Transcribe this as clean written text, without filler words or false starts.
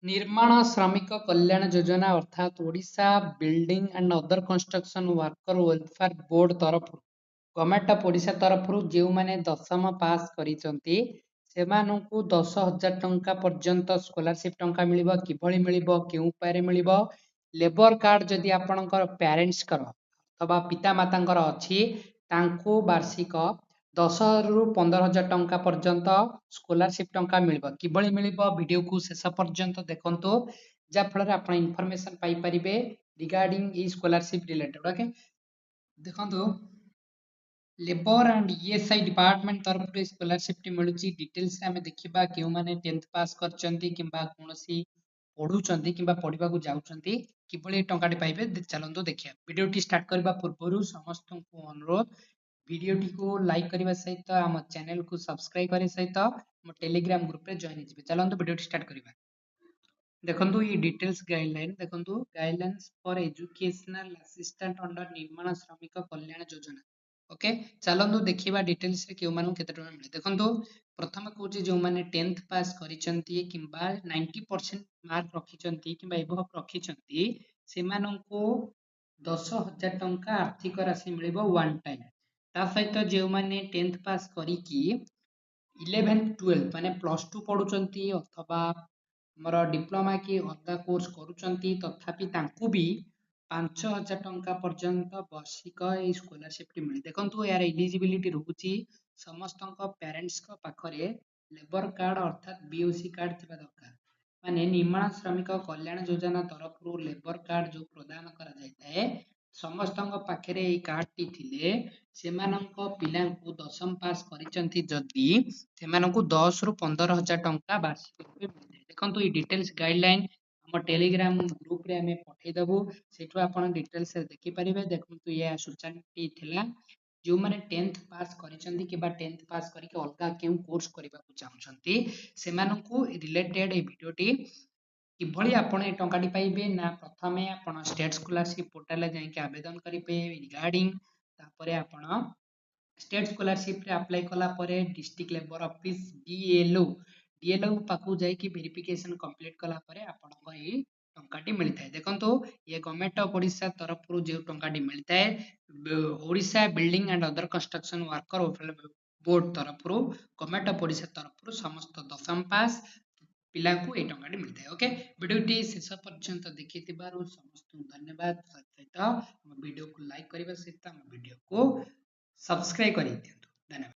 निर्माण श्रमिक कल्याण योजना अर्थात Odisha building and other construction worker welfare board तरफ गवर्नमेंट ऑफ ओडिशा तरफ जो मैंने दशम पास करिसेंती सेमानंकु 10,000 टंका पर्यंत स्कॉलरशिप टंका मिलिबो किभଳି मिलिबो केउ उपाय मिलिबो लेबर कार्ड जदि आपणकर पेरेंट्स कर अथवा पिता मातांकर अछि तांकु वार्षिक 10 रु 15,000 टंका पर्यंत स्कॉलरशिप टंका मिलिबो किभଳି मिलिबो वीडियो को शेष पर्यंत देखंतु जा फल आपण इनफॉरमेशन पाई परिबे रिगार्डिंग ई स्कॉलरशिप रिलेटेड ओके देखंतु लेबर एंड ईएसआई डिपार्टमेंट तरफ स्कॉलरशिप टी मिलुची डिटेल्स रे हमें देखिबा केउ माने 10th पास करचंती किबा कोनोसी पढुचंती किबा पढिबा को जाउचंती किभଳି टंकाटी पाइबे चलंतु देखिया वीडियो टी स्टार्ट करबा पूर्वरु समस्त को अनुरोध वीडियो टी को लाइक करबा सहित हम चैनल को सब्सक्राइब करे सहित हम टेलीग्राम ग्रुप रे जॉइन हिजबे चलंतु वीडियो टी स्टार्ट करबा देखंतु ये डिटेल्स गाइडलाइन देखंतु guidelines for educational assistant under निर्माण श्रमिक कल्याण योजना ओके चलंतु देखिबा डिटेल्स रे केउ मानु केते टका मिले देखंतु प्रथम कहूची जो माने 10th पास करिसंती किबा 90% मार्क रखिसंती किबा एबव रखिसंती सेमानंको 10,000 टंका आर्थिक राशि मिलिबो वन टाइम ता सहित जो माने 10th पास करिकी 11 12 माने प्लस 2 पढुचंती अथवा हमर डिप्लोमा की अदा कोर्स करूचंती तथापि तांकु भी 5,000 टंका पर्यंत वार्षिक ए स्कॉलरशिप टी मिले देखंतु यार एलिजिबिलिटी रहउची समस्तक पेरेंट्स को पाखरे लेबर कार्ड अर्थात बीओसी कार्ड थिबा दरकार माने निर्माण श्रमिक कल्याण योजना तरफ लेबर कार्ड जो प्रदान करा जायताए समस्तक पाखरे ए कार्ड टी थिले सेमानंक पिलांकु दशम पास करिसंती जदी सेमानंकु 10 रु 15,000 टंका वार्षिक मिले देखंतु ई डिटेल्स गाइडलाइन हम टेलीग्राम ग्रुप रे हमें पठै दबु सेठु आपण डिटेल्स देखि परिबे देखंतु ये सूचना टी थिला जो माने 10th पास करिसंती किबा 10th पास करिके अलगा केउ कोर्स करिबा को चाहुचंती सेमानंकु रिलेटेड ए वीडियो टी किभଳି आपण ए टंकाटी पाइबे ना प्रथमे आपण स्टेट स्कॉलरशिप पोर्टल रे जाई के आवेदन करिबे रिगार्डिंग तापरे आपण स्टेट स्कॉलरशिप रे अप्लाई कला परे डिस्ट्रिक्ट लेबर ऑफिस डीएलओ पाखु जाई कि वेरिफिकेशन कंप्लीट कला परे आपण ए टंकाटी मिलता देखंतु ये गवर्नमेंट ऑफ ओडिशा तरफ जो टंकाटी मिलता है Odisha building and other construction worker board तरफ गवर्नमेंट ऑफ ओडिशा तरफ समस्त दशम पास पिलांकु ए टंकाटी मिलता है ओके वीडियो टी शेष पर्यंत देखिथिबारु समस्त धन्यवाद सहित वीडियो को लाइक करबा सहित हम वीडियो को सब्सक्राइब करि दियंतु धन्यवाद।